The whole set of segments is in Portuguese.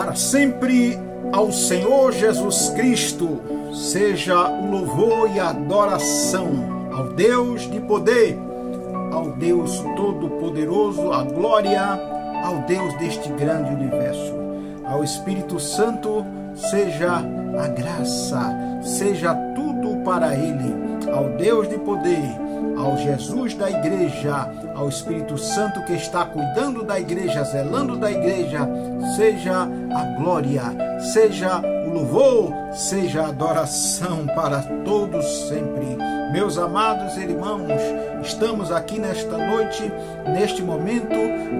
Para sempre ao Senhor Jesus Cristo seja o louvor e a adoração, ao Deus de poder, ao Deus Todo-Poderoso, a glória ao Deus deste grande universo. Ao Espírito Santo seja a graça, seja tudo para Ele, ao Deus de poder, ao Jesus da igreja, ao Espírito Santo que está cuidando da igreja, zelando da igreja, seja a glória, seja o louvor, seja a adoração para todos sempre. Meus amados irmãos, estamos aqui nesta noite, neste momento,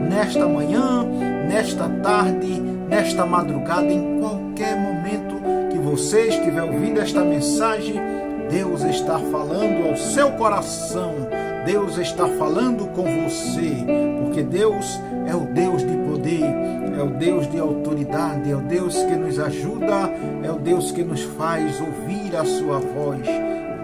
nesta manhã, nesta tarde, nesta madrugada, em qualquer momento que você estiver ouvindo esta mensagem, Deus está falando ao seu coração, Deus está falando com você, porque Deus é o Deus de poder, é o Deus de autoridade, é o Deus que nos ajuda, é o Deus que nos faz ouvir a sua voz,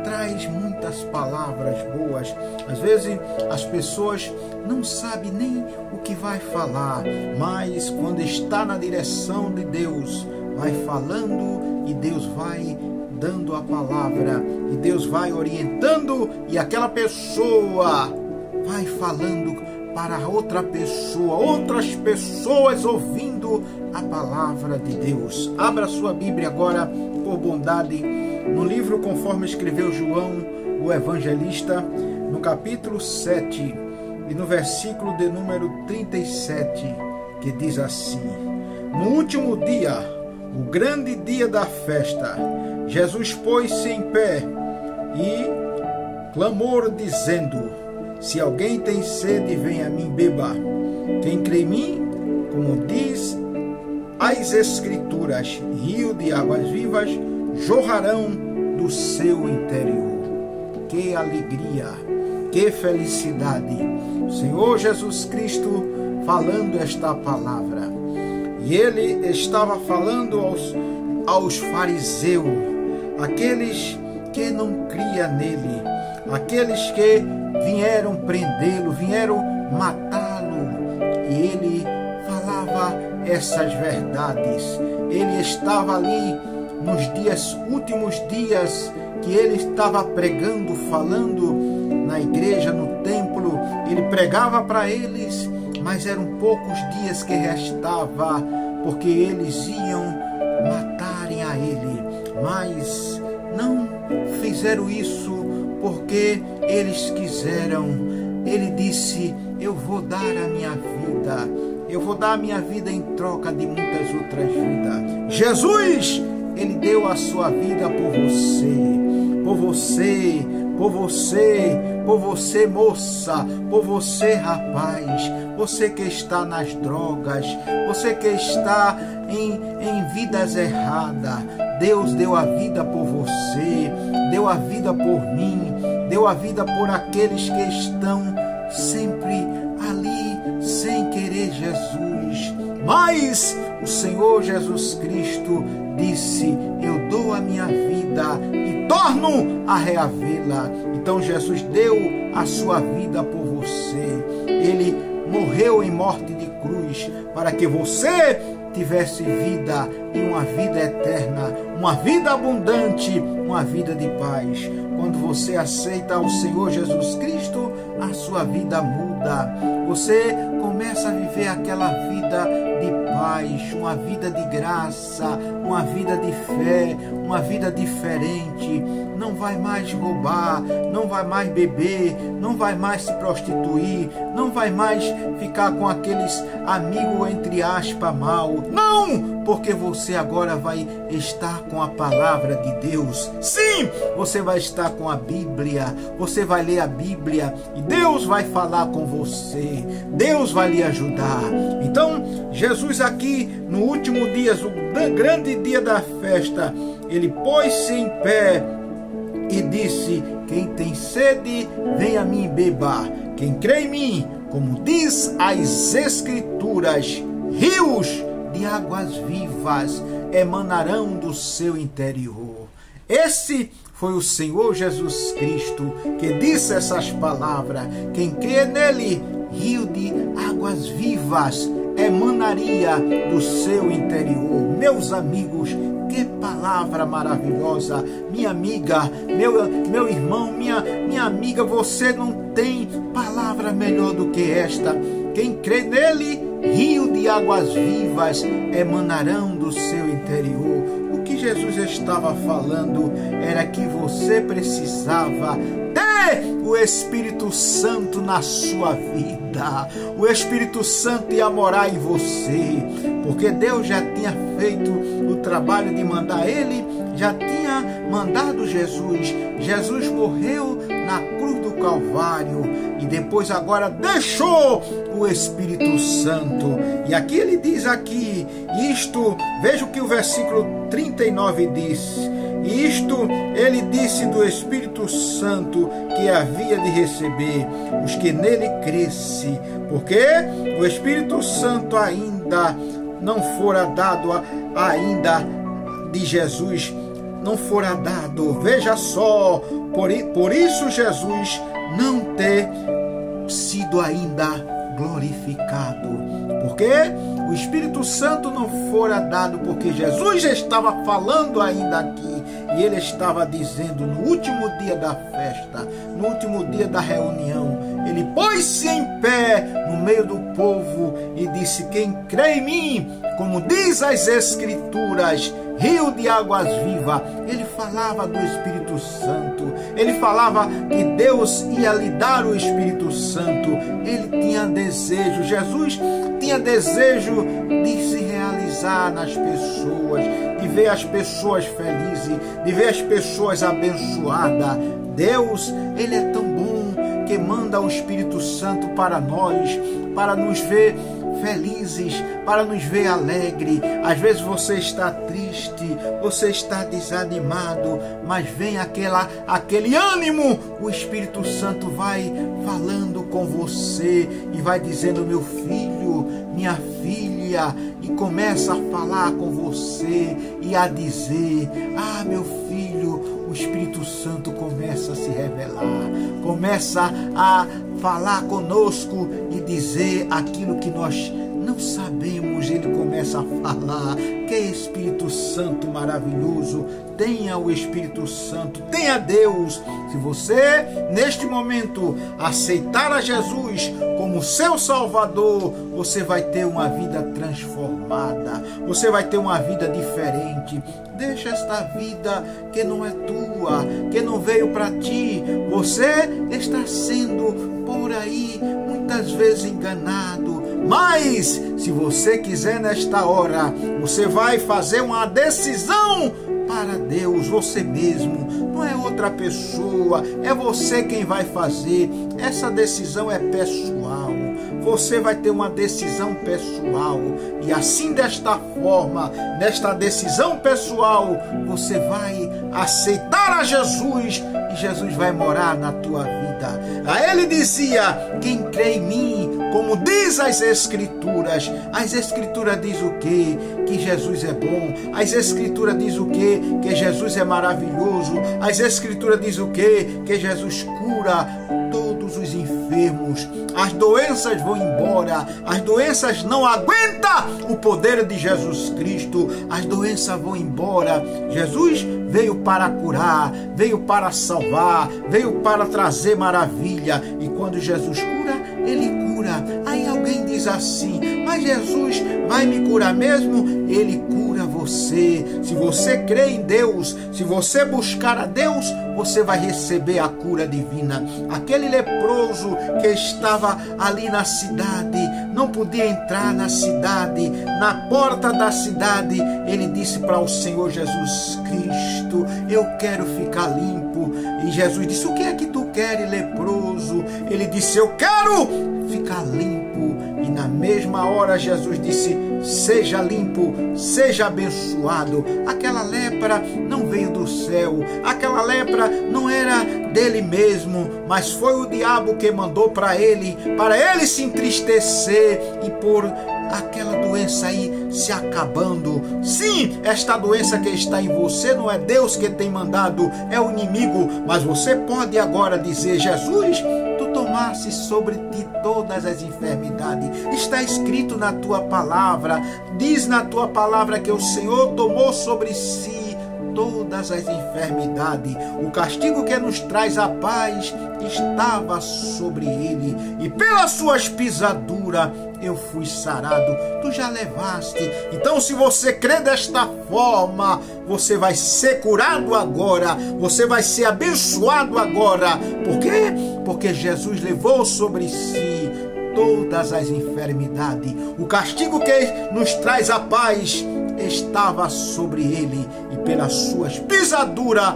traz muitas palavras boas. Às vezes as pessoas não sabem nem o que vai falar, mas quando está na direção de Deus, vai falando e Deus vai dando a palavra, e Deus vai orientando, e aquela pessoa vai falando para outra pessoa, outras pessoas ouvindo a palavra de Deus. Abra sua Bíblia agora, por bondade, no livro conforme escreveu João, o evangelista, no capítulo 7, e no versículo de número 37, que diz assim: no último dia, o grande dia da festa, Jesus pôs-se em pé e clamou dizendo: se alguém tem sede, venha a mim, beba. Quem crê em mim, como diz as Escrituras, rio de águas vivas jorrarão do seu interior. Que alegria, que felicidade! O Senhor Jesus Cristo falando esta palavra. E Ele estava falando aos fariseus, aqueles que não criam nele, aqueles que vieram prendê-lo, vieram matá-lo, e ele falava essas verdades. Ele estava ali nos últimos dias que ele estava pregando, falando na igreja, no templo. Ele pregava para eles, mas eram poucos dias que restava, porque eles iam matarem a ele, mas não fizeram isso porque eles quiseram. Ele disse: eu vou dar a minha vida, eu vou dar a minha vida em troca de muitas outras vidas. Jesus, Ele deu a sua vida por você, por você, por você, por você, moça, por você, rapaz, você que está nas drogas, você que está em vidas erradas. Deus deu a vida por você, deu a vida por mim, deu a vida por aqueles que estão sempre ali sem querer Jesus. Mas o Senhor Jesus Cristo disse: eu dou a minha vida e torno a reavê-la. Então Jesus deu a sua vida por você. Ele morreu em morte de cruz para que você tivesse vida, e uma vida eterna, uma vida abundante, uma vida de paz. Quando você aceita o Senhor Jesus Cristo, a sua vida muda. Você começa a viver aquela vida de paz, uma vida de graça, uma vida de fé, uma vida diferente. Não vai mais roubar, não vai mais beber, não vai mais se prostituir, não vai mais ficar com aqueles amigos entre aspas mal. Não! Porque você agora vai estar com a palavra de Deus. Sim, você vai estar com a Bíblia, você vai ler a Bíblia e Deus vai falar com você, Deus vai lhe ajudar. Então, Jesus aqui no último dia, o grande dia da festa, ele pôs-se em pé e disse: quem tem sede, venha a mim, beba. Quem crê em mim, como diz as Escrituras, rios de águas vivas emanarão do seu interior. Esse foi o Senhor Jesus Cristo que disse essas palavras. Quem crê nele, rio de águas vivas emanaria do seu interior. Meus amigos, que palavra maravilhosa! Minha amiga, meu irmão, minha amiga, você não tem palavra melhor do que esta. Quem crê nele, rio de águas vivas emanarão do seu interior. O que Jesus estava falando era que você precisava ter o Espírito Santo na sua vida. O Espírito Santo ia morar em você, porque Deus já tinha feito o trabalho de mandar ele, já tinha mandado Jesus. Jesus morreu na cruz do Calvário e depois agora deixou o Espírito Santo. E aqui ele diz aqui, veja o que o versículo 39 diz. Isto ele disse do Espírito Santo que havia de receber os que nele crescem, porque o Espírito Santo ainda não fora dado, ainda de Jesus não fora dado. Veja só, por isso Jesus não ter sido ainda glorificado, porque o Espírito Santo não fora dado, porque Jesus estava falando ainda aqui, e ele estava dizendo no último dia da festa, no último dia da reunião, ele pôs-se em pé no meio do povo e disse: quem crê em mim, como diz as Escrituras, rio de águas vivas. Ele falava do Espírito Santo, ele falava que Deus ia lhe dar o Espírito Santo. Ele tinha desejo, Jesus tinha desejo de se realizar nas pessoas, de ver as pessoas felizes, de ver as pessoas abençoadas. Deus, ele é tão bom que manda o Espírito Santo para nós, para nos ver felizes, para nos ver alegre. Às vezes você está triste, você está desanimado, mas vem aquele ânimo. O Espírito Santo vai falando com você e vai dizendo: meu filho, minha filha, e começa a falar com você e a dizer: ah, meu filho. O Espírito Santo começa a se revelar, começa a falar conosco e dizer aquilo que nós não sabemos. Ele começa a falar. Que Espírito Santo maravilhoso! Tenha o Espírito Santo, tenha Deus. Se você neste momento aceitar a Jesus como seu Salvador, você vai ter uma vida transformada, você vai ter uma vida diferente. Deixa esta vida que não é tua, que não veio para ti. Você está sendo por aí muitas vezes enganado, mas se você quiser nesta hora, você vai fazer uma decisão para Deus, você mesmo, não é outra pessoa, é você quem vai fazer. Essa decisão é pessoal, você vai ter uma decisão pessoal, e assim, desta forma, nesta decisão pessoal, você vai aceitar a Jesus, e Jesus vai morar na tua vida. A ele dizia: quem crê em mim, como diz as Escrituras. As Escrituras diz o quê? Que Jesus é bom. As Escrituras diz o quê? Que Jesus é maravilhoso. As Escrituras diz o quê? Que Jesus cura todos os enfermos. As doenças vão embora. As doenças não aguentam o poder de Jesus Cristo. As doenças vão embora. Jesus veio para curar, veio para salvar, veio para trazer maravilha. E quando Jesus cura, ele cura. Aí alguém diz assim: mas Jesus vai me curar mesmo? Ele cura você. Se você crê em Deus, se você buscar a Deus, você vai receber a cura divina. Aquele leproso que estava ali na cidade, não podia entrar na cidade, na porta da cidade, ele disse para o Senhor Jesus Cristo: eu quero ficar limpo. E Jesus disse: o que é que tu queres, leproso? Ele disse: eu quero ficar limpo. E na mesma hora Jesus disse: seja limpo, seja abençoado. Aquela lepra não veio do céu, aquela lepra não era dele mesmo, mas foi o diabo que mandou para ele se entristecer e por aquela doença aí se acabando. Sim, esta doença que está em você não é Deus que tem mandado, é o inimigo. Mas você pode agora dizer: Jesus, tu tomaste tomasse sobre ti todas as enfermidades. Está escrito na tua palavra, diz na tua palavra que o Senhor tomou sobre si todas as enfermidades. O castigo que nos traz a paz estava sobre ele, e pelas suas pisaduras eu fui sarado. Tu já levaste. Então, se você crê desta forma, você vai ser curado agora, você vai ser abençoado agora. Por quê? Porque Jesus levou sobre si todas as enfermidades. O castigo que nos traz a paz estava sobre ele, e pelas suas pisaduras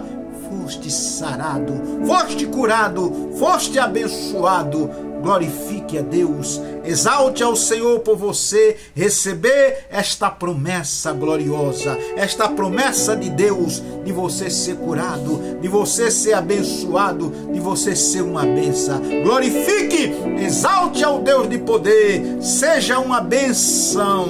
foste sarado, foste curado, foste abençoado. Glorifique a Deus, exalte ao Senhor por você receber esta promessa gloriosa, esta promessa de Deus, de você ser curado, de você ser abençoado, de você ser uma bênção. Glorifique, exalte ao Deus de poder, seja uma bênção.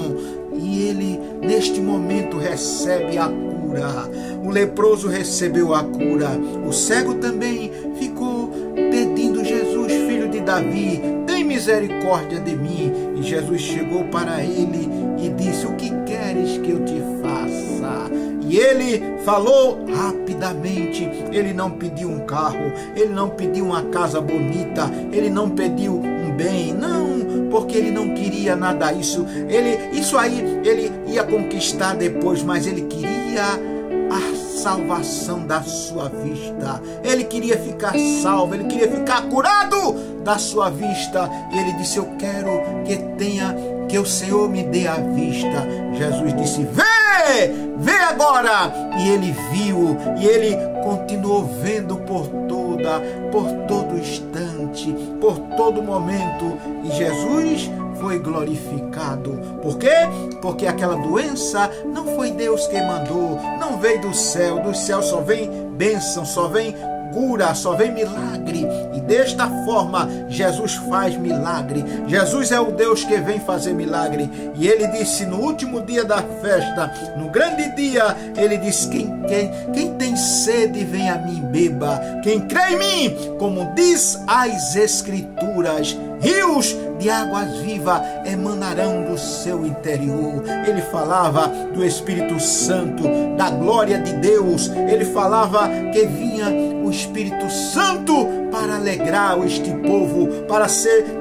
E ele, neste momento, recebe a cura. O leproso recebeu a cura. O cego também ficou pedindo: Jesus, filho de Davi, tem misericórdia de mim. E Jesus chegou para ele e disse: o que queres que eu te faça? E ele falou rapidamente. Ele não pediu um carro, ele não pediu uma casa bonita, ele não pediu um bem, não, porque ele não queria nada disso. Isso aí ele ia conquistar depois, mas ele queria a salvação da sua vista. Ele queria ficar salvo, ele queria ficar curado da sua vista. E ele disse: eu quero que o Senhor me dê a vista. Jesus disse: vê agora. E ele viu, e ele continuou vendo por todo instante, por todo momento. E Jesus foi glorificado. Por quê? Porque aquela doença não foi Deus quem mandou, não veio do céu. Do céu só vem bênção, só vem cura, só vem milagre. E desta forma Jesus faz milagre. Jesus é o Deus que vem fazer milagre. E ele disse no último dia da festa, no grande dia, ele disse: quem tem sede, vem a mim, beba. Quem crê em mim, como diz as Escrituras, rios de águas vivas emanarão do seu interior. Ele falava do Espírito Santo, da glória de Deus. Ele falava que vinha o Espírito Santo para alegrar este povo, para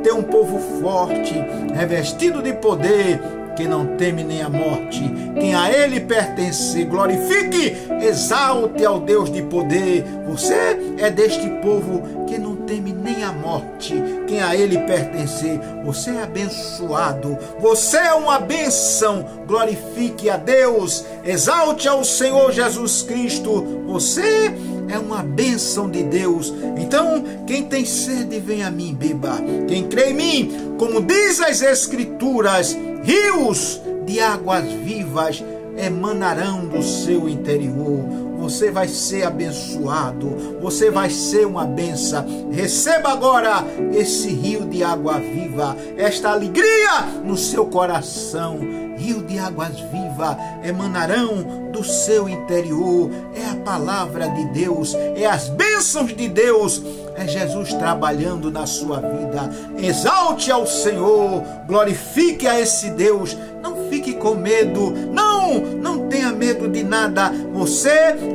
ter um povo forte, revestido de poder, que não teme nem a morte. Quem a ele pertence, glorifique, exalte ao Deus de poder. Você é deste povo que não teme nem a morte. Quem a ele pertence, você é abençoado, você é uma bênção. Glorifique a Deus, exalte ao Senhor Jesus Cristo. Você é uma bênção de Deus. Então, quem tem sede, vem a mim, beba. Quem crê em mim, como diz as Escrituras, rios de águas vivas emanarão do seu interior. Você vai ser abençoado, você vai ser uma bênção. Receba agora esse rio de água viva, esta alegria no seu coração. Rio de águas vivas emanarão do seu interior. É a palavra de Deus, é as bênçãos de Deus, é Jesus trabalhando na sua vida. Exalte ao Senhor, glorifique a esse Deus. Não fique com medo, não tenha medo de nada. Você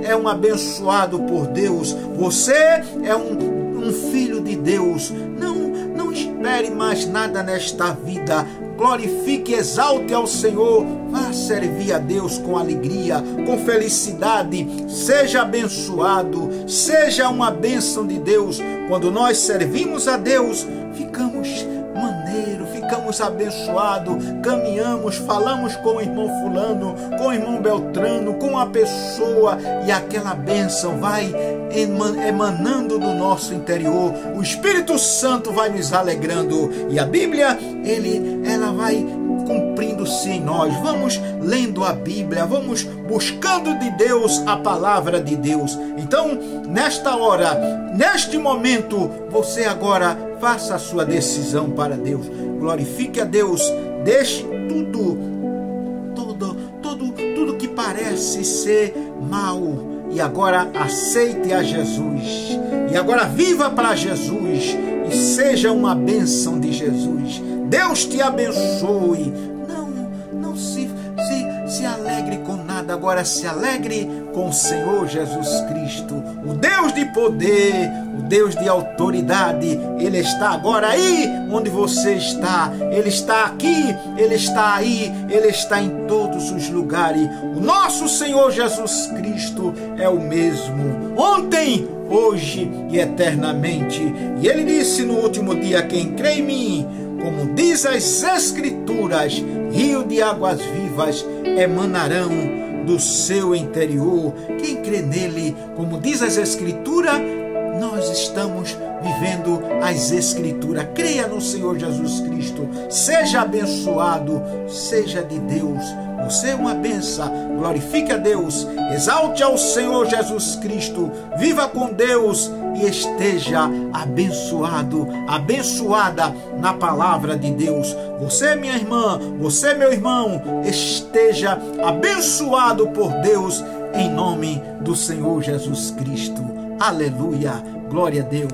é um abençoado por Deus, você é um filho de Deus. Não espere mais nada nesta vida. Glorifique, exalte ao Senhor, vá servir a Deus com alegria, com felicidade. Seja abençoado, seja uma bênção de Deus. Quando nós servimos a Deus, ficamos maneiros, ficamos abençoados, caminhamos, falamos com o irmão fulano, com o irmão Beltrano, com a pessoa, e aquela bênção vai emanando do nosso interior. O Espírito Santo vai nos alegrando, e a Bíblia, ela vai cumprindo-se em nós. Vamos lendo a Bíblia, vamos buscando de Deus a palavra de Deus. Então, nesta hora, neste momento, você agora faça a sua decisão para Deus. Glorifique a Deus, deixe tudo que parece ser mal, e agora aceite a Jesus, e agora viva para Jesus. e seja uma bênção de Jesus. Deus te abençoe. Não se alegre com nada, agora se alegre com o Senhor Jesus Cristo, o Deus de poder, o Deus de autoridade. Ele está agora aí onde você está, Ele está aqui, Ele está aí, Ele está em todos os lugares. O nosso Senhor Jesus Cristo é o mesmo, ontem, hoje e eternamente. E Ele disse no último dia: quem crê em mim, como diz as Escrituras, rio de águas vivas emanarão do seu interior. Quem crê nele, como diz as Escrituras, nós estamos vivendo as Escrituras. Creia no Senhor Jesus Cristo, seja abençoado, seja de Deus. Você é uma bênção, glorifique a Deus, exalte ao Senhor Jesus Cristo, viva com Deus e esteja abençoado, abençoada na palavra de Deus. Você, minha irmã, você, meu irmão, esteja abençoado por Deus, em nome do Senhor Jesus Cristo. Aleluia, glória a Deus.